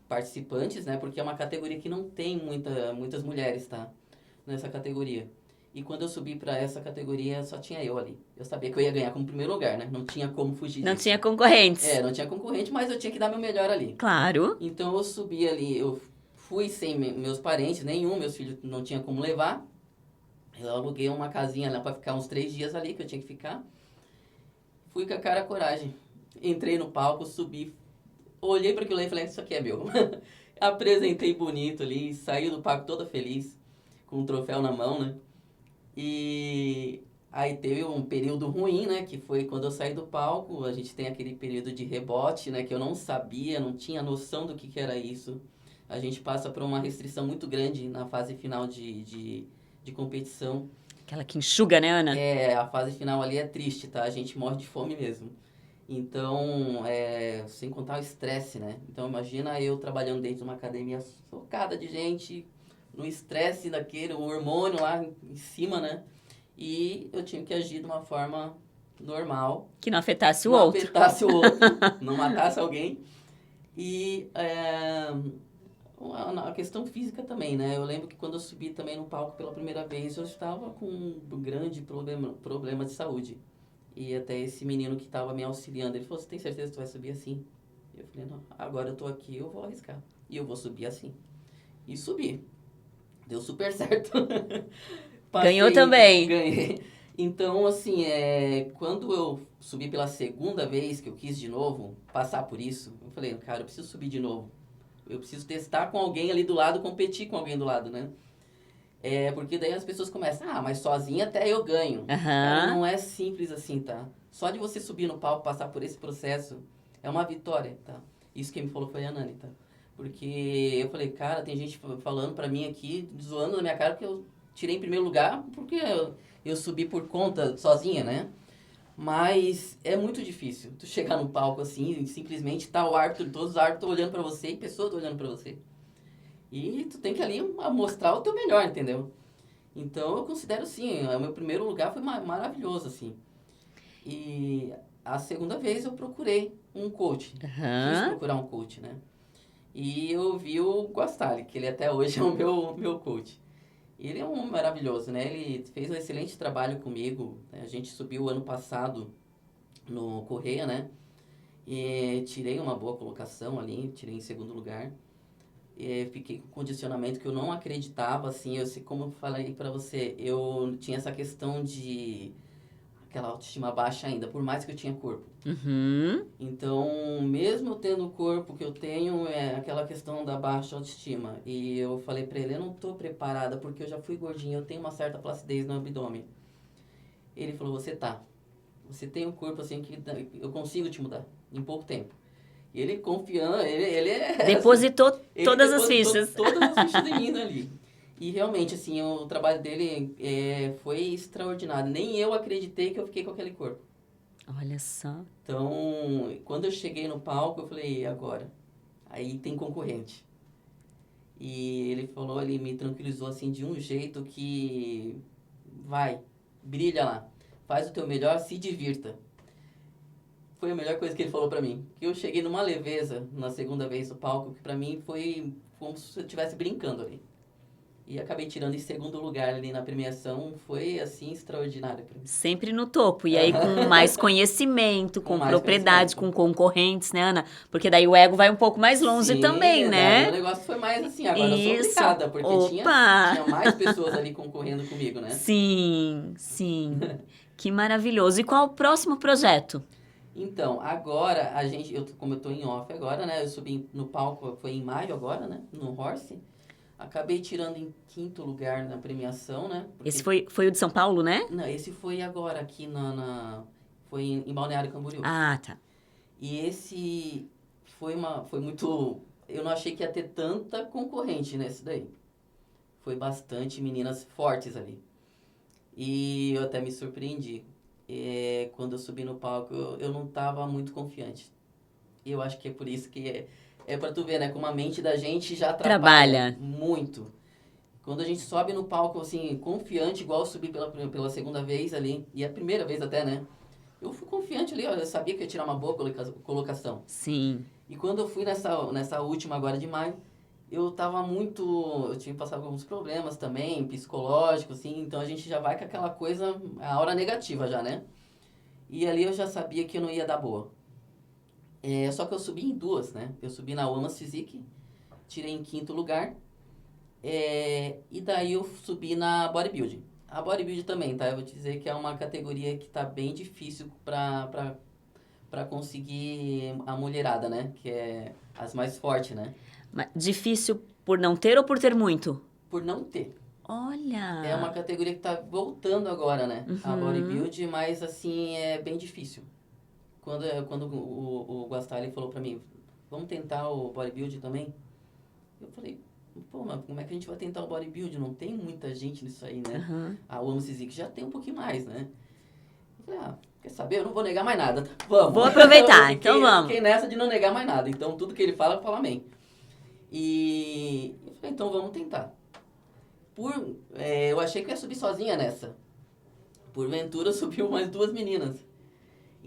participantes, né? Porque é uma categoria que não tem muitas mulheres, tá? Nessa categoria. E quando eu subi pra essa categoria, só tinha eu ali. Eu sabia que eu ia ganhar como primeiro lugar, né? Não tinha como fugir Não disso. tinha concorrentes. Não tinha concorrente, mas eu tinha que dar meu melhor ali. Claro. Então eu subi ali, eu fui sem meus parentes, nenhum, meus filhos não tinha como levar. Eu aluguei uma casinha lá pra ficar uns 3 dias ali, que eu tinha que ficar. Fui com a cara e a coragem. Entrei no palco, subi, olhei para aquilo aí e falei, isso aqui é meu. Apresentei bonito ali, saí do palco toda feliz, com um troféu na mão, né? E aí teve um período ruim, né? Que foi quando eu saí do palco, a gente tem aquele período de rebote, né? Que eu não sabia, não tinha noção do que era isso. A gente passa por uma restrição muito grande na fase final de competição. Aquela que enxuga, né, Ana? A fase final ali é triste, tá? A gente morre de fome mesmo. Então, sem contar o estresse, né? Então, imagina eu trabalhando dentro de uma academia socada de gente, no estresse daquele, o hormônio lá em cima, né? E eu tinha que agir de uma forma normal. Que não afetasse o não outro. afetasse o outro, não matasse alguém. E a questão física também, né? Eu lembro que quando eu subi também no palco pela primeira vez, eu estava com um grande problema de saúde. E até esse menino que estava me auxiliando, ele falou, você tem certeza que tu vai subir assim? Eu falei, não, agora eu tô aqui, eu vou arriscar. E eu vou subir assim. E subi. Deu super certo. Ganhou também. Ganhei. Então, assim, quando eu subi pela segunda vez, que eu quis de novo passar por isso, eu falei, cara, eu preciso subir de novo. Eu preciso testar com alguém ali do lado, competir com alguém do lado, né? Porque daí as pessoas começam, mas sozinha até eu ganho. Cara, não é simples assim, tá? Só de você subir no palco, passar por esse processo, é uma vitória, tá? Isso quem me falou foi a Nani, tá? Porque eu falei, cara, tem gente falando pra mim aqui, zoando na minha cara, porque eu tirei em primeiro lugar, porque eu subi por conta, sozinha, né? Mas é muito difícil tu chegar no palco assim e simplesmente tá o árbitro, todos os árbitros olhando pra você e pessoas olhando pra você. E tu tem que ali mostrar o teu melhor, entendeu? Então eu considero sim, o meu primeiro lugar foi maravilhoso, assim. E a segunda vez eu procurei um coach. Quis procurar um coach, né? E eu vi o Guastali, que ele até hoje é o meu coach. Ele é um homem maravilhoso, né? Ele fez um excelente trabalho comigo. A gente subiu ano passado no Correia, né? E tirei uma boa colocação ali, tirei em segundo lugar. Fiquei com condicionamento que eu não acreditava, assim, como eu falei pra você, eu tinha essa questão de aquela autoestima baixa ainda, por mais que eu tinha corpo. Uhum. Então, mesmo eu tendo o corpo que eu tenho, é aquela questão da baixa autoestima. E eu falei pra ele, eu não tô preparada, porque eu já fui gordinha, eu tenho uma certa flacidez no abdômen. Ele falou, você tá. Você tem um corpo assim que eu consigo te mudar em pouco tempo. E ele confiando, ele Depositou assim, todas ele as depositou fichas. todas as fichas em mim ali. E realmente, assim, o trabalho dele foi extraordinário. Nem eu acreditei que eu fiquei com aquele corpo. Olha só. Então, quando eu cheguei no palco, eu falei, e agora? Aí tem concorrente. E ele falou, ele me tranquilizou assim de um jeito que vai, brilha lá, faz o teu melhor, se divirta. Foi a melhor coisa que ele falou pra mim. Que eu cheguei numa leveza na segunda vez no palco, que pra mim foi como se eu estivesse brincando ali. E acabei tirando em segundo lugar ali na premiação, foi assim extraordinário pra mim. Sempre no topo. E aí com mais conhecimento, Com com mais propriedade, conhecimento. com concorrentes, né, Ana? Porque daí o ego vai um pouco mais longe também, Sim, daí o né? negócio foi mais assim, agora eu sou Isso. obrigada, porque Opa! tinha mais pessoas ali concorrendo comigo, né? Sim, sim. Que maravilhoso. E qual o próximo projeto? Então, agora a gente, como eu tô em off agora, né? Eu subi no palco, foi em maio agora, né? No Horse. Acabei tirando em quinto lugar na premiação, né? Esse Porque, foi o de São Paulo, né? não, esse foi agora aqui foi em Balneário Camboriú. Ah, tá. E esse foi muito, eu não achei que ia ter tanta concorrente nesse daí. Foi bastante meninas fortes ali. E eu até me surpreendi. Quando eu subi no palco, eu não estava muito confiante. E eu acho que é por isso que é para tu ver, né? Como a mente da gente já atrapalha Trabalha. muito. Quando a gente sobe no palco, assim, confiante, igual eu subi pela segunda vez ali, e a primeira vez até, né? Eu fui confiante ali, ó, eu sabia que ia tirar uma boa colocação. Sim. E quando eu fui nessa última agora de maio, eu tava muito... Eu tinha passado por alguns problemas também, psicológicos, assim, então a gente já vai com aquela coisa, a hora negativa já, né? E ali eu já sabia que eu não ia dar boa. Só que eu subi em duas, né? Eu subi na Women's Physique, tirei em quinto lugar, e daí eu subi na Bodybuilding. A Bodybuilding também, tá? Eu vou te dizer que é uma categoria que tá bem difícil pra conseguir a mulherada, né? Que é as mais fortes, né? Difícil por não ter ou por ter muito? Por não ter. É uma Olha. categoria que tá voltando agora, né? A Uhum. Bodybuilding, mas assim, é bem difícil. Quando o Guastali falou pra mim, vamos tentar o Bodybuilding também? Eu falei, pô, mas como é que a gente vai tentar o bodybuilding? Não tem muita gente nisso aí, né? Uhum. A Women's Physique já tem um pouquinho mais, né? Eu falei, quer saber? Eu não vou negar mais nada, tá? Vamos. Vou aproveitar, então Eu vamos. fiquei nessa de não negar mais nada. Então, tudo que ele fala, eu falo amém. E eu falei, então vamos tentar. Eu achei que eu ia subir sozinha nessa. Porventura, subiu mais duas meninas.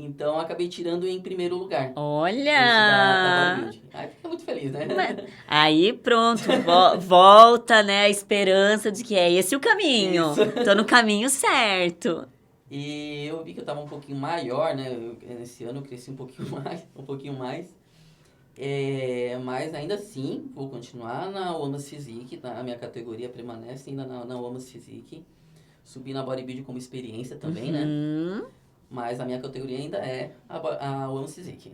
Então, eu acabei tirando em primeiro lugar. Esse da Olha! bodybuilding. Aí fica muito feliz, né? Aí pronto, volta, né, a esperança de que é esse o caminho. Isso. Tô no caminho certo. E eu vi que eu tava um pouquinho maior, né? Nesse ano eu cresci um pouquinho mais, um pouquinho mais. Mas ainda assim, vou continuar na Women's Physique, tá? A minha categoria permanece ainda na Women's Physique. Subi na Bodybuilding como experiência também, né? Uhum. Mas a minha categoria ainda é a Women's Physique.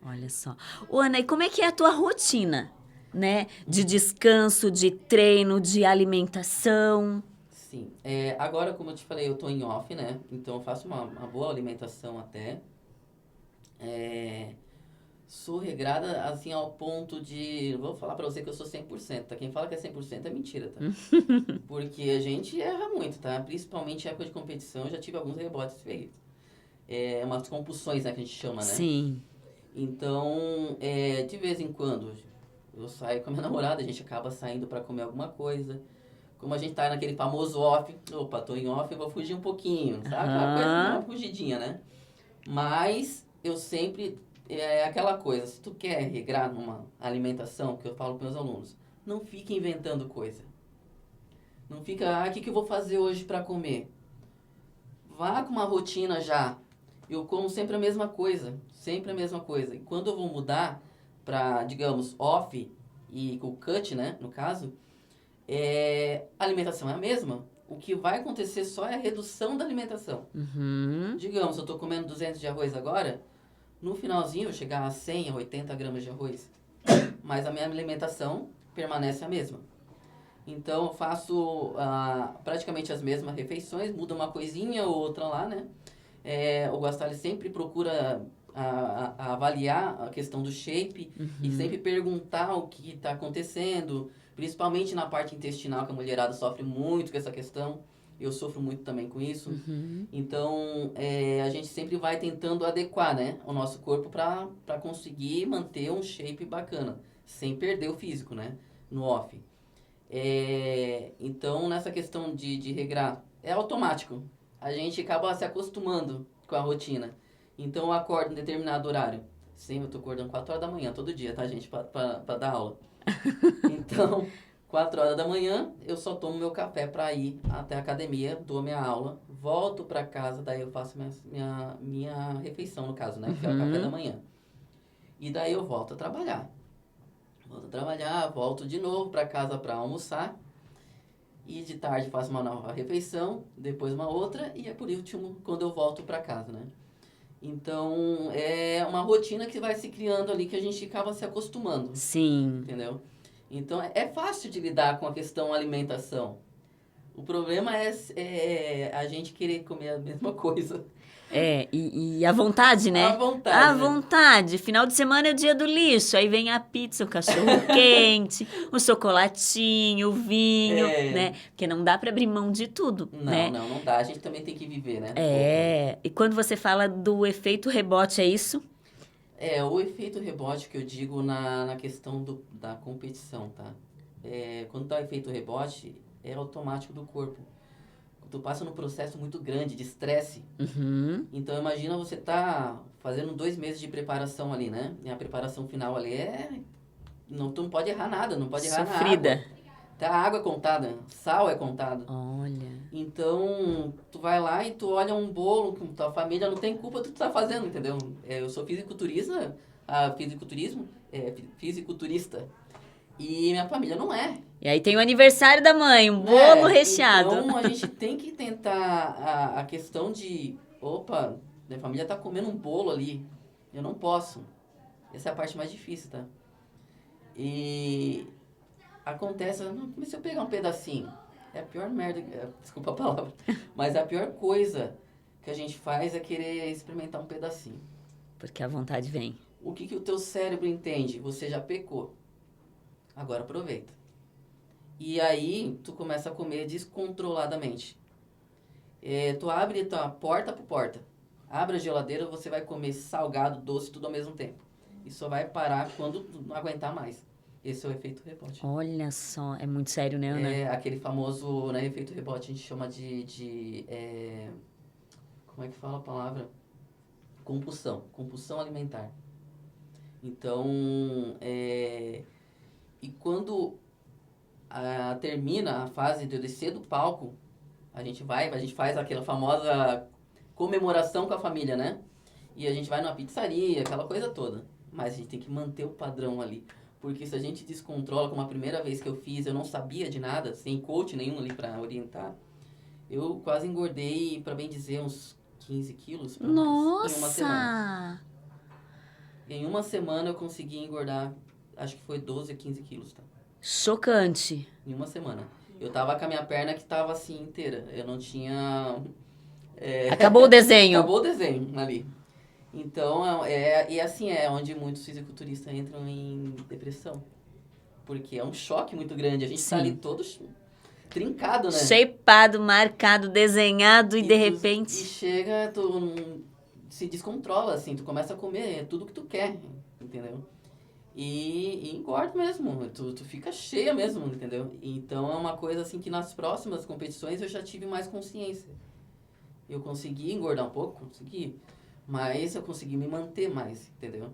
Olha só. Ô, Ana, e como é que é a tua rotina, né? De descanso, de treino, de alimentação? Sim. Agora, como eu te falei, eu tô em off, né? Então eu faço uma boa alimentação até. Sou regrada, assim, ao ponto de... Vou falar pra você que eu sou 100%, tá? Quem fala que é 100% é mentira, tá? Porque a gente erra muito, tá? Principalmente em época de competição, eu já tive alguns rebotes feios. Umas compulsões, né, que a gente chama, né? Sim. Então, de vez em quando, eu saio com a minha namorada, a gente acaba saindo pra comer alguma coisa. Como a gente tá naquele famoso off, opa, tô em off, eu vou fugir um pouquinho, sabe? Aquela coisa, dá uma Aham. fugidinha, né? Mas eu sempre... É aquela coisa, se tu quer regrar numa alimentação, que eu falo para meus alunos, não fique inventando coisa. Não fica, o que eu vou fazer hoje para comer? Vá com uma rotina já. Eu como sempre a mesma coisa, sempre a mesma coisa. E quando eu vou mudar para, digamos, off e o cut, né, no caso, a alimentação é a mesma. O que vai acontecer só é a redução da alimentação. Uhum. Digamos, eu estou comendo 200 de arroz agora, no finalzinho eu vou chegar a 100, a 80 gramas de arroz. Mas a minha alimentação permanece a mesma. Então eu faço praticamente as mesmas refeições, muda uma coisinha ou outra lá, né? O Guastali sempre procura avaliar a questão do shape e sempre perguntar o que está acontecendo, Principalmente na parte intestinal, que a mulherada sofre muito com essa questão. Eu sofro muito também com isso. Então, a gente sempre vai tentando adequar, né, o nosso corpo para conseguir manter um shape bacana, sem perder o físico, né, no off. Então, nessa questão de regrar, é automático. A gente acaba se acostumando com a rotina. Então, eu acordo em determinado horário. Sim, eu tô acordando 4 horas da manhã todo dia, tá, gente? Pra dar aula. Então, 4 horas da manhã, eu só tomo meu café pra ir até a academia, dou minha aula, volto pra casa, daí eu faço minha refeição, no caso, né? Que é o café da manhã. E daí eu volto a trabalhar. Volto de novo pra casa pra almoçar. E de tarde faço uma nova refeição, depois uma outra, e é por último quando eu volto pra casa, né? Então, é uma rotina que vai se criando ali, que a gente acaba se acostumando. Sim. Entendeu? Então, é fácil de lidar com a questão alimentação. O problema é a gente querer comer a mesma coisa. E a vontade, né? À vontade, A né? vontade. Final de semana é o dia do lixo. Aí vem a pizza, o cachorro quente, o chocolatinho, o vinho, né? Porque não dá pra abrir mão de tudo, né? Não dá. A gente também tem que viver, né? Um pouco. E quando você fala do efeito rebote, é isso? O efeito rebote que eu digo na questão da competição, tá? Quando tá o efeito rebote, é automático do corpo. Tu passa num processo muito grande de estresse. Então, imagina você tá fazendo 2 meses de preparação ali, né? E a preparação final ali tu não pode errar nada, não pode errar na Sofrida. água. Tá, a água é contada, sal é contado. Olha. Então, tu vai lá e tu olha um bolo com tua família, não tem culpa do que tu tá fazendo, entendeu? Eu sou fisiculturista, e minha família não é. E aí tem o aniversário da mãe, um bolo recheado. Então, a gente tem que tentar a questão de... Opa, minha família tá comendo um bolo ali. Eu não posso. Essa é a parte mais difícil, tá? E acontece... Mas se eu pegar um pedacinho? É a pior merda... Desculpa a palavra. Mas a pior coisa que a gente faz é querer experimentar um pedacinho. Porque a vontade vem. O que o teu cérebro entende? Você já pecou. Agora aproveita. E aí, tu começa a comer descontroladamente. Tu abre tua porta por porta. Abre a geladeira, você vai comer salgado, doce, tudo ao mesmo tempo. E só vai parar quando tu não aguentar mais. Esse é o efeito rebote. Olha só, é muito sério, né, Ana? É aquele famoso, né, efeito rebote, a gente chama como é que fala a palavra? Compulsão alimentar. Então, e quando termina a fase de eu descer do palco, a gente faz aquela famosa comemoração com a família, né? E a gente vai numa pizzaria, aquela coisa toda. Mas a gente tem que manter o padrão ali. Porque se a gente descontrola, como a primeira vez que eu fiz, eu não sabia de nada, sem coach nenhum ali pra orientar. Eu quase engordei, pra bem dizer, uns 15 quilos pra mais, em uma semana. Nossa! Em uma semana eu consegui engordar, acho que foi 12 a 15 quilos, tá? Chocante. Em uma semana. Eu tava com a minha perna que tava assim inteira. Eu não tinha... Acabou o desenho. Acabou o desenho ali. Então, e assim é onde muitos fisiculturistas entram em depressão. Porque é um choque muito grande. A gente tá ali todo trincado, né? Shapeado, marcado, desenhado e de repente... E chega, tu se descontrola, assim. Tu começa a comer tudo que tu quer, entendeu? E engorda mesmo. Tu fica cheia mesmo, entendeu? Então, é uma coisa assim que nas próximas competições eu já tive mais consciência. Eu consegui engordar um pouco, consegui. Mas eu consegui me manter mais, entendeu?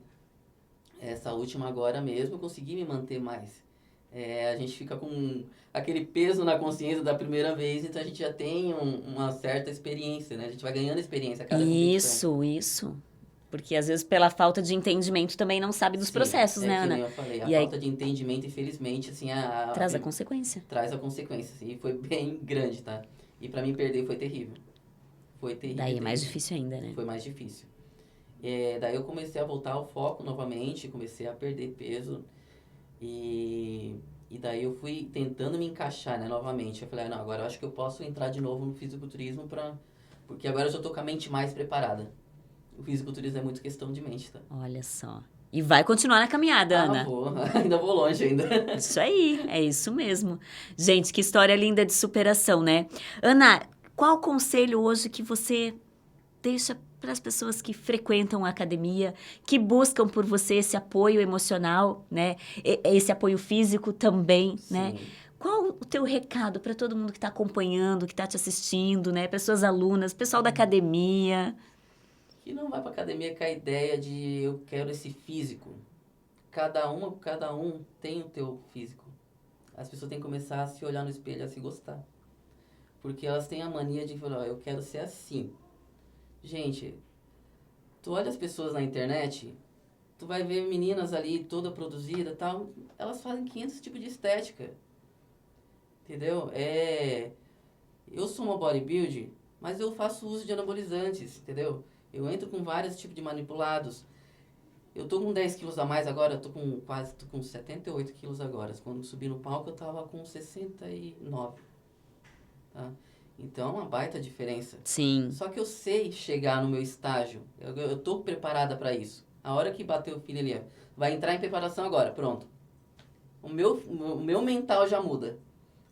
Essa última agora mesmo eu consegui me manter mais. A gente fica com aquele peso na consciência da primeira vez, então a gente já tem uma certa experiência, né? A gente vai ganhando experiência a cada competição. Isso. Porque às vezes pela falta de entendimento também não sabe dos processos, né, Ana? Que nem eu falei, a falta de entendimento, infelizmente, assim... Traz a consequência. Traz a consequência, assim, e foi bem grande, tá? E pra mim perder foi terrível. Foi terrível. Daí é mais difícil ainda, né? Foi mais difícil. Daí eu comecei a voltar ao foco novamente, comecei a perder peso. E daí eu fui tentando me encaixar, né, novamente. Eu falei, não, agora eu acho que eu posso entrar de novo no fisiculturismo porque agora eu já tô com a mente mais preparada. O fisiculturismo é muito questão de mente, tá? Olha só. E vai continuar na caminhada, Ana. Vou. Ainda vou longe ainda. Isso aí, é isso mesmo. Gente, que história linda de superação, né? Ana, qual conselho hoje que você deixa para as pessoas que frequentam a academia, que buscam por você esse apoio emocional, né? Esse apoio físico também, né? Sim. Qual o teu recado para todo mundo que está acompanhando, que está te assistindo, né? Para suas alunas, pessoal da academia? Que não vai pra academia com a ideia de eu quero esse físico. Cada um tem o teu físico. As pessoas têm que começar a se olhar no espelho, a se gostar. Porque elas têm a mania de falar, ó, eu quero ser assim. Gente, tu olha as pessoas na internet, tu vai ver meninas ali toda produzida e tal, elas fazem 500 tipos de estética. Entendeu? Eu sou uma bodybuilder, mas eu faço uso de anabolizantes, entendeu? Eu entro com vários tipos de manipulados. Eu tô com 10 quilos a mais agora, tô com 78 quilos agora. Quando subi no palco eu tava com 69, tá? Então é uma baita diferença. Sim, Só que eu sei chegar no meu estágio, eu tô preparada para isso. A hora que bater o filho ali, ó, vai entrar em preparação agora, pronto. O meu mental já muda.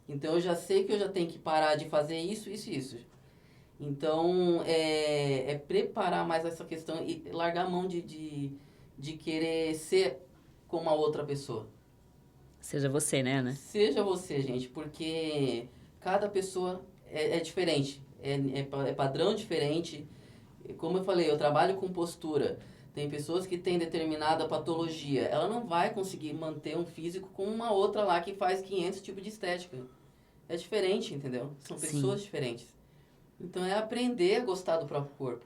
Então eu já sei que eu já tenho que parar de fazer isso, isso e isso. Então é preparar mais essa questão e largar a mão de querer ser como a outra pessoa. seja você, né, Ana? Seja você, gente, porque cada pessoa é diferente, é padrão diferente. Como eu falei, eu trabalho com postura. Tem pessoas que têm determinada patologia. Ela não vai conseguir manter um físico com uma outra lá que faz 500 tipos de estética. É diferente, entendeu? São Sim. pessoas diferentes. Então é aprender a gostar do próprio corpo.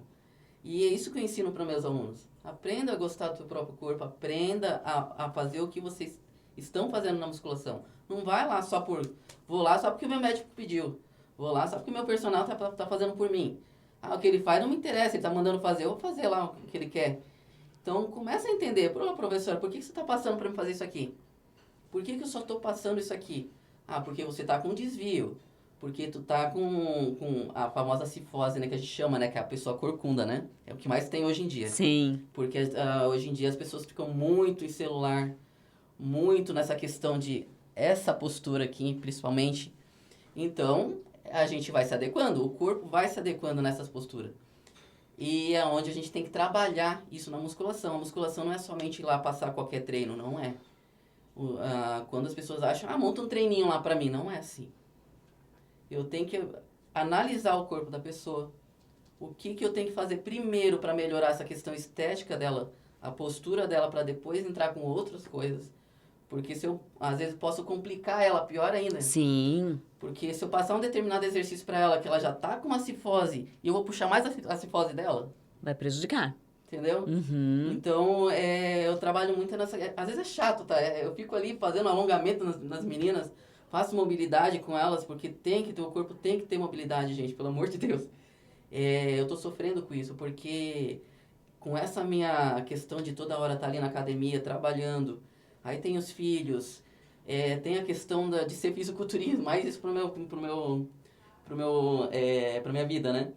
E é isso que eu ensino para meus alunos. Aprenda a gostar do seu próprio corpo, aprenda a fazer o que vocês estão fazendo na musculação. Não vai lá só por... Vou lá só porque o meu médico pediu. Vou lá só porque o meu personal tá fazendo por mim. O que ele faz não me interessa, ele tá mandando fazer, eu vou fazer lá o que ele quer. Então começa a entender, professora, por que você está passando para me fazer isso aqui? Por que eu só estou passando isso aqui? Porque você tá com desvio. Porque tu tá com a famosa cifose, né? Que a gente chama, né? Que é a pessoa corcunda, né? É o que mais tem hoje em dia. Sim. Porque hoje em dia as pessoas ficam muito em celular. Muito nessa questão de essa postura aqui, principalmente. Então, a gente vai se adequando. O corpo vai se adequando nessas posturas. E é onde a gente tem que trabalhar isso na musculação. A musculação não é somente ir lá passar qualquer treino, não é. Quando as pessoas acham, monta um treininho lá pra mim. Não é assim. Eu tenho que analisar o corpo da pessoa. O que eu tenho que fazer primeiro para melhorar essa questão estética dela, a postura dela, para depois entrar com outras coisas. Porque se eu, às vezes, posso complicar ela pior ainda. Sim. Porque se eu passar um determinado exercício para ela, que ela já tá com uma cifose, e eu vou puxar mais a cifose dela, Vai prejudicar. entendeu? Uhum. Então, eu trabalho muito nessa... Às vezes é chato, tá? Eu fico ali fazendo alongamento nas meninas, faço mobilidade com elas, porque o corpo tem que ter mobilidade, gente, pelo amor de Deus. Eu tô sofrendo com isso, porque com essa minha questão de toda hora estar ali na academia, trabalhando, aí tem os filhos, tem a questão de ser fisiculturismo, mais isso pra minha vida, né?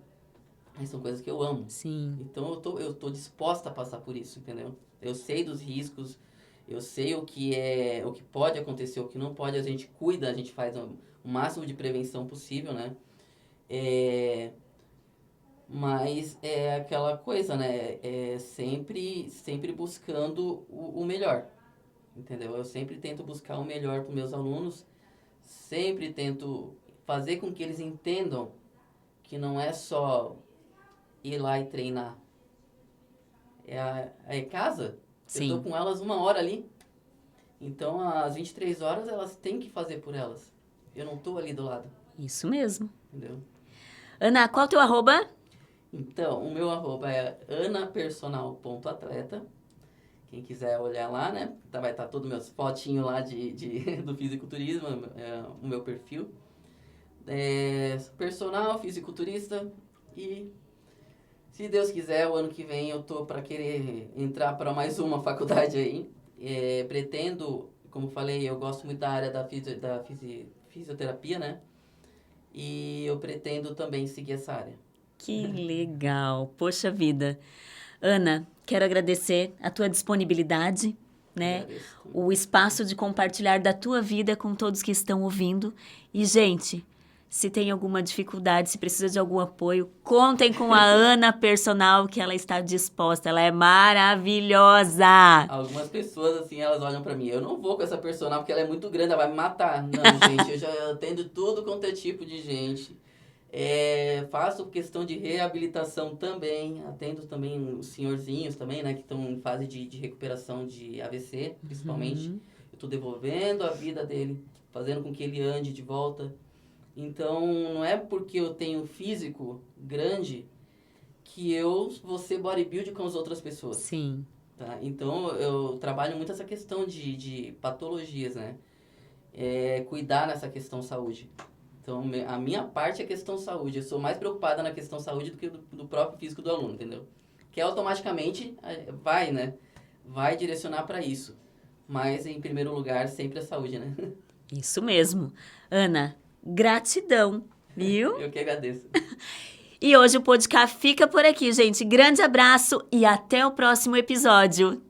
Aí são coisas que eu amo. Sim. Então eu tô disposta a passar por isso, entendeu? Eu sei dos riscos, eu sei o que pode acontecer, o que não pode, a gente cuida, a gente faz o máximo de prevenção possível, né? Mas é aquela coisa, né? Sempre buscando o melhor, entendeu? Eu sempre tento buscar o melhor para os meus alunos, sempre tento fazer com que eles entendam que não é só ir lá e treinar. É casa. Sim. Eu tô com elas 1 hora ali. Então, às 23 horas, elas têm que fazer por elas. Eu não tô ali do lado, Isso mesmo. entendeu? Ana, qual é o teu arroba? Então, o meu arroba é anapersonal.atleta. Quem quiser olhar lá, né? Vai estar todos meus fotinhos lá do fisiculturismo, o meu perfil. Personal, fisiculturista e... Se Deus quiser, o ano que vem eu tô para querer entrar para mais uma faculdade aí. Pretendo, como falei, eu gosto muito da área da fisioterapia, né? E eu pretendo também seguir essa área. Que legal. Poxa vida. Ana, quero agradecer a tua disponibilidade, né? Agradeço. O espaço de compartilhar da tua vida com todos que estão ouvindo. E, gente, se tem alguma dificuldade, se precisa de algum apoio, contem com a Ana Personal, que ela está disposta. Ela é maravilhosa. Algumas pessoas, assim, elas olham pra mim, eu não vou com essa personal porque ela é muito grande, ela vai me matar. Não, gente, eu já atendo tudo quanto é tipo de gente. Faço questão de reabilitação também, atendo também os senhorzinhos também, né, que estão em fase de recuperação de AVC, principalmente. Eu tô devolvendo a vida dele, fazendo com que ele ande de volta. Então, não é porque eu tenho um físico grande que eu vou ser bodybuilder com as outras pessoas. Sim. Tá? Então, eu trabalho muito essa questão de patologias, né? Cuidar nessa questão saúde. Então, a minha parte é questão saúde. Eu sou mais preocupada na questão saúde do que do próprio físico do aluno, entendeu? Que automaticamente vai, né? Vai direcionar para isso. Mas, em primeiro lugar, sempre a saúde, né? Isso mesmo. Ana, gratidão, viu? Eu que agradeço. E hoje o podcast fica por aqui, gente. Grande abraço e até o próximo episódio.